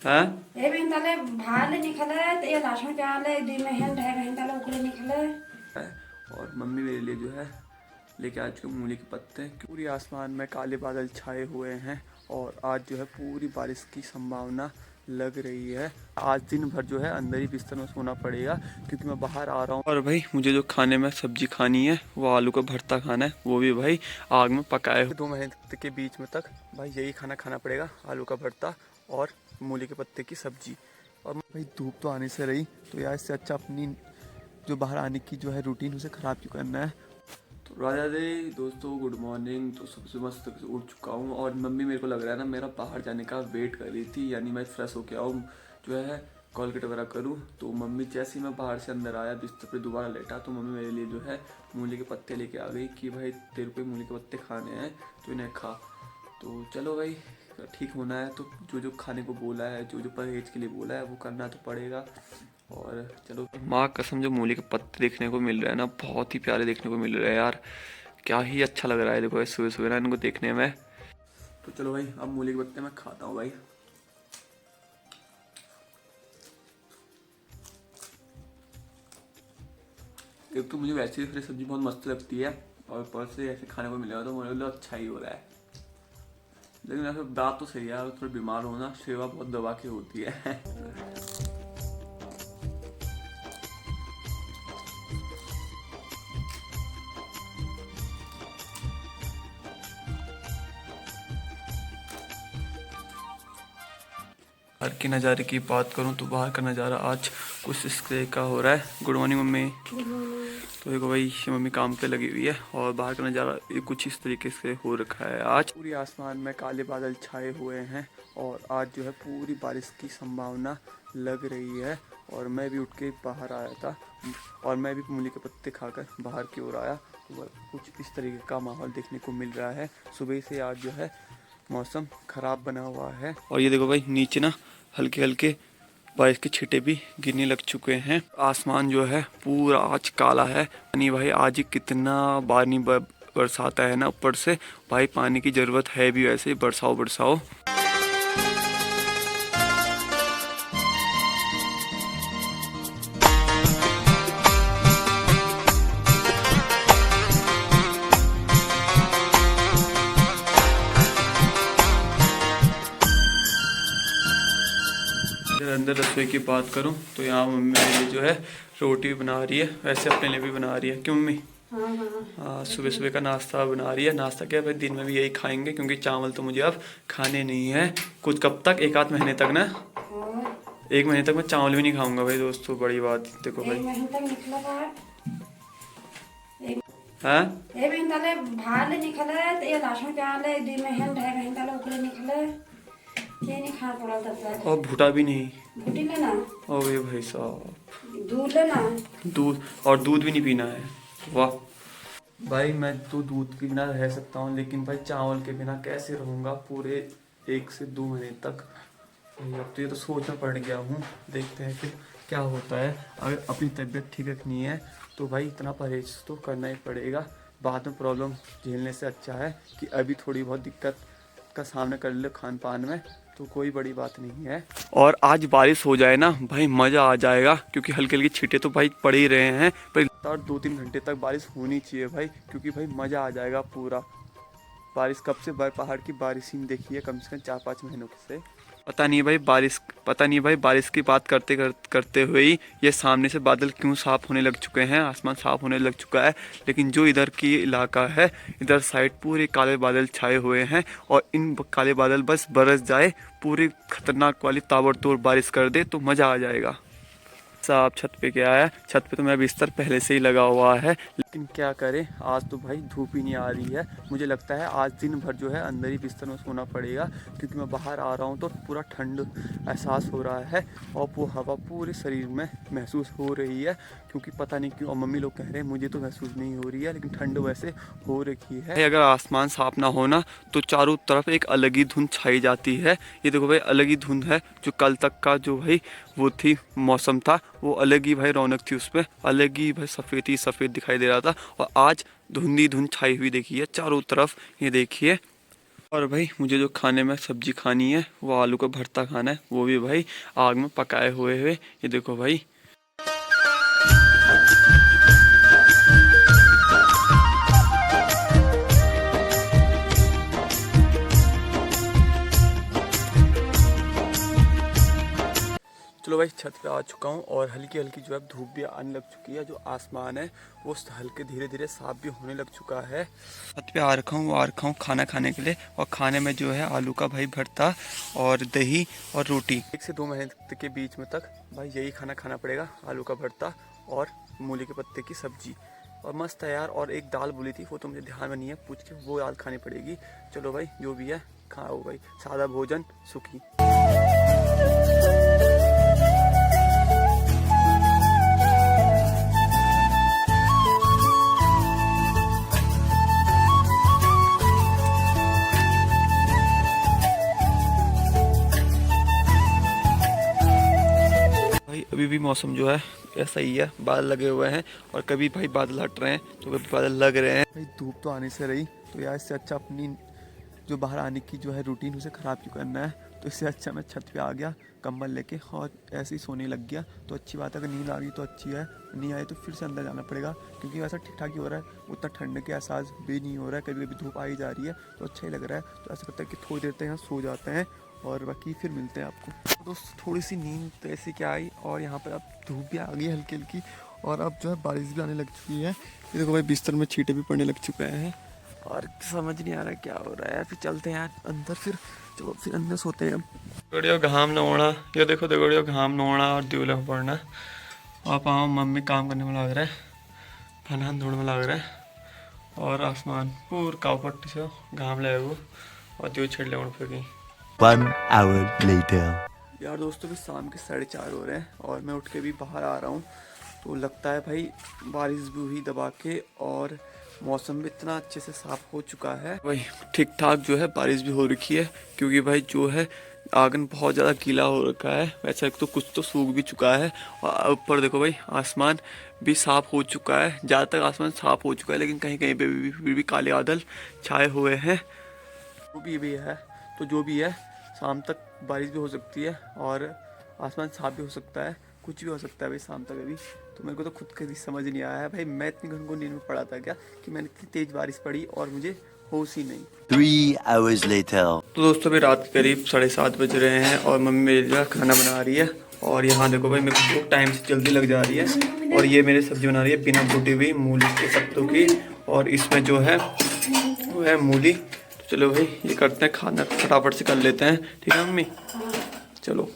हाँ ए बहन ताले भाले निकले तो ये लहसुन प्याज ले दी में है ढाई बहन ताले उकले निकले। है। और मम्मी मेरे लिए जो है लेके आ चुके मूली के पत्ते। पूरी आसमान में काले बादल छाए हुए हैं और आज जो है पूरी बारिश की संभावना लग रही है। आज दिन भर जो है अंदर ही बिस्तर में सोना पड़ेगा क्योंकि मैं बाहर आ रहा हूँ। और भाई मुझे जो खाने में सब्जी खानी है वो आलू का भरता खाना है, वो भी भाई आग में पकाए हुए। 2 महीने के बीच में तक भाई यही खाना खाना पड़ेगा, आलू का भरता और मूली के पत्ते की सब्जी। और भाई धूप तो आने से रही, तो यार इससे अच्छा अपनी जो बाहर आने की जो है रूटीन उसे ख़राब क्यों करना है। तो राजा दे दोस्तों, गुड मॉर्निंग। तो सबसे मस्त उठ चुका हूँ और मम्मी मेरे को लग रहा है ना मेरा बाहर जाने का वेट कर रही थी, यानी मैं फ्रेश होके आऊँ जो है कॉलगेट वगैरह करूँ। तो मम्मी जैसे ही मैं बाहर से अंदर आया बिस्तर पे दोबारा लेटा तो मम्मी मेरे लिए जो है मूली के पत्ते लेके आ गई कि भाई तेरे को मूली के पत्ते खाने हैं तो इन्हें खा। तो चलो भाई, ठीक होना है तो जो जो खाने को बोला है, जो जो परहेज के लिए बोला है वो करना तो पड़ेगा। और चलो, माँ कसम जो मूली के पत्ते देखने को मिल रहे हैं ना, बहुत ही प्यारे देखने को मिल रहे हैं यार, क्या ही अच्छा लग रहा है देखो सुबह सुबह ना इनको देखने में। तो चलो भाई, अब मूली के पत्ते मैं खाता हूँ भाई। एक तो मुझे वैसे ही फ्रेश सब्जी बहुत मस्त लगती है और ऊपर से ऐसे खाने को मिलेगा तो मुझे अच्छा ही हो रहा है। लेकिन ऐसे बात तो सही है, अगर थोड़ी बीमार हो ना सेवा बहुत दबा के होती है। बाहर के नज़ारे की बात करूं तो बाहर का नज़ारा आज कुछ इस तरह का हो रहा है। Good morning mummy. तो देखो भाई मम्मी काम पे लगी हुई है और बाहर का नज़ारा कुछ इस तरीके से हो रखा है। आज पूरी आसमान में काले बादल छाए हुए हैं और आज जो है पूरी बारिश की संभावना लग रही है। और मैं भी उठ के बाहर आया था और मैं भी मूली के पत्ते खाकर बाहर की ओर आया तो कुछ इस तरीके का माहौल देखने को मिल रहा है। सुबह से आज जो है मौसम खराब बना हुआ है और ये देखो भाई नीचे ना हल्के हल्के बारिश के छिटे भी गिरने लग चुके हैं। आसमान जो है पूरा आज काला है। पानी भाई आज ही कितना पानी बरसाता है ना ऊपर से, भाई पानी की ज़रूरत है भी, वैसे बरसाओ बरसाओ। अंदर रसोई की बात करूं तो यहाँ मम्मी मेरे लिए जो है रोटी बना रही है, वैसे अपने लिए भी बना रही है। क्यों मम्मी? हाँ, सुबह सुबह का नाश्ता बना रही है। नाश्ता क्या भाई, दिन में भी यही खाएंगे क्योंकि चावल तो मुझे अब खाने नहीं है कुछ, कब तक, 1 आध महीने तक ना। 1 महीने तक मैं चावल भी नहीं खाऊंगा भाई दोस्तों, बड़ी बात देखो भाई। हाँ भाले निकले तो ये लहसुन प्याज ले दी में है ढाई बहन ताले उकले निकले। ये नहीं खा पड़ा तब तक। और भुटा भी नहीं। भुटी लेना। ओ ये भाई साहब, दूध लेना। दूध, और दूध भी नहीं पीना है। वाह भाई, मैं तो दूध के बिना रह सकता हूँ लेकिन भाई चावल के बिना कैसे रहूँगा पूरे 1 से 2 महीने तक। अब तो ये तो सोचना पड़ गया हूँ, देखते हैं फिर क्या होता है। अगर अपनी तबीयत ठीक रखनी है तो भाई इतना परहेज तो करना ही पड़ेगा। बाद में प्रॉब्लम झेलने से अच्छा है कि अभी थोड़ी बहुत दिक्कत का सामना कर लो खान पान में, तो कोई बड़ी बात नहीं है। और आज बारिश हो जाए ना भाई मज़ा आ जाएगा क्योंकि हल्के हल्के छींटे तो भाई पड़ ही रहे हैं, पर और 2-3 घंटे तक बारिश होनी चाहिए भाई, क्योंकि भाई मज़ा आ जाएगा पूरा। बारिश कब से पहाड़ की बारिश ही नहीं देखी है, कम से कम 4-5 महीनों से। पता नहीं भाई बारिश की बात करते हुए ही ये सामने से बादल क्यों साफ होने लग चुके हैं, आसमान साफ होने लग चुका है। लेकिन जो इधर की इलाका है, इधर साइड पूरे काले बादल छाए हुए हैं और इन काले बादल बस बरस जाए, पूरी खतरनाक वाली ताबड़तोड़ बारिश कर दे तो मज़ा आ जाएगा। साहब छत पे क्या है, छत पे तो मेरा बिस्तर पहले से ही लगा हुआ है, लेकिन क्या करें आज तो भाई धूप ही नहीं आ रही है। मुझे लगता है आज दिन भर जो है अंदर ही बिस्तर में सोना पड़ेगा क्योंकि मैं बाहर आ रहा हूँ तो पूरा ठंड एहसास हो रहा है और वो हवा पूरे शरीर में महसूस हो रही है। क्योंकि पता नहीं क्यों, और मम्मी लोग कह रहे हैं मुझे तो महसूस नहीं हो रही है लेकिन ठंड वैसे हो रखी है। अगर आसमान साफ ना होना तो चारों तरफ एक अलग ही धुंध छाई जाती है। ये देखो भाई अलग ही धुंध है, जो कल तक का जो भाई वो थी मौसम था वो अलग ही भाई रौनक थी, उसमें अलग ही भाई सफ़ेद ही सफ़ेद दिखाई दे रहा था। और आज धुंधी धुंध छाई हुई देखी है चारों तरफ, ये देखिए और भाई मुझे जो खाने में सब्जी खानी है वो आलू का भरता खाना है, वो भी भाई आग में पकाए हुए ये देखो भाई। चलो भाई छत पे आ चुका हूँ और हल्की हल्की जो है धूप भी आने लग चुकी है। जो आसमान है वो हल्के धीरे धीरे साफ भी होने लग चुका है। छत पे आ रखा हूँ खाना खाने के लिए। और खाने में जो है आलू का भाई भरता और दही और रोटी। 1 से 2 महीने के बीच में तक भाई यही खाना खाना पड़ेगा, आलू का भरता और मूली के पत्ते की सब्जी। और मस्त है यार। और एक दाल बोली थी वो तो मुझे ध्यान में नहीं है, पूछ के वो दाल खानी पड़ेगी। चलो भाई जो भी है खाओ भाई, सादा भोजन सुखी। भाई अभी भी मौसम जो है ऐसा ही है, बादल लगे हुए हैं और कभी भाई बादल हट रहे हैं तो कभी बादल लग रहे हैं। भाई धूप तो आने से रही, तो यार इससे अच्छा अपनी जो बाहर आने की जो है रूटीन उसे ख़राब क्यों करना है। तो इससे अच्छा मैं छत पे आ गया कंबल लेके और ऐसे ही सोने लग गया। तो अच्छी बात है, अगर नींद आ गई तो अच्छी है, नहीं आई तो फिर से अंदर जाना पड़ेगा क्योंकि वैसा ठीक ठाक ही हो रहा है, उतना ठंड के एहसास भी नहीं हो रहा है। कभी कभी धूप आई जा रही है तो अच्छा ही लग रहा है। तो ऐसा लगता है कि थोड़ी देर तक यहाँ सो जाते हैं और बाकी फिर मिलते हैं आपको। तो दोस्त थोड़ी सी नींद तो ऐसी क्या आई और यहाँ पर अब धूप भी आ गई हल्की हल्की और अब जो है बारिश भी आने लग चुकी है। ये देखो भाई बिस्तर में छींटे भी पड़ने लग चुके हैं और समझ नहीं आ रहा क्या हो रहा है। फिर चलते हैं यार अंदर, फिर चलो फिर अंदर सोते हैं। गड़ियो घाम नोना, ये देखो गड़ियो घाम नोना और दिवले पड़ना। आप आओ मम्मी काम करने में लग रहा है, खाना धोने में लग रहा है और आसमान पूरा काव पट्टी से घाम लगेगा और दिव छिड़ ले पे 1 hour later. यार दोस्तों भी शाम के 4:30 हो रहे हैं और मैं उठ के भी बाहर आ रहा हूँ। तो लगता है भाई बारिश भी हुई दबा के और मौसम भी इतना अच्छे से साफ हो चुका है भाई, ठीक ठाक जो है बारिश भी हो रखी है। क्योंकि भाई जो है आंगन बहुत ज़्यादा गीला हो रखा है, वैसे तो कुछ तो सूख भी चुका है। और ऊपर देखो भाई आसमान भी साफ हो चुका है, ज़्यादातर आसमान साफ हो चुका है लेकिन कहीं कहीं पे भी काले बादल छाए हुए हैं। जो भी है तो जो भी है शाम तक बारिश भी हो सकती है और आसमान साफ भी हो सकता है, कुछ भी हो सकता है भाई शाम तक अभी। तो मेरे को तो खुद कभी समझ नहीं आया है भाई, मैं इतनी घंटों नींद में पड़ा था क्या कि मैंने इतनी तेज़ बारिश पड़ी और मुझे होश ही नहीं। 3 hours later. तो दोस्तों अभी रात के करीब 7:30 बज रहे हैं और मम्मी मेरे लिए खाना बना रही है। और यहाँ देखो भाई मेरे को टाइम से जल्दी लग जा रही है और ये मेरी सब्जी बना रही है बिना टूटी हुई मूली के पत्तों की और इसमें जो है वो है मूली। तो चलो भाई ये करते हैं खाना फटाफट से कर लेते हैं, ठीक है मम्मी? चलो।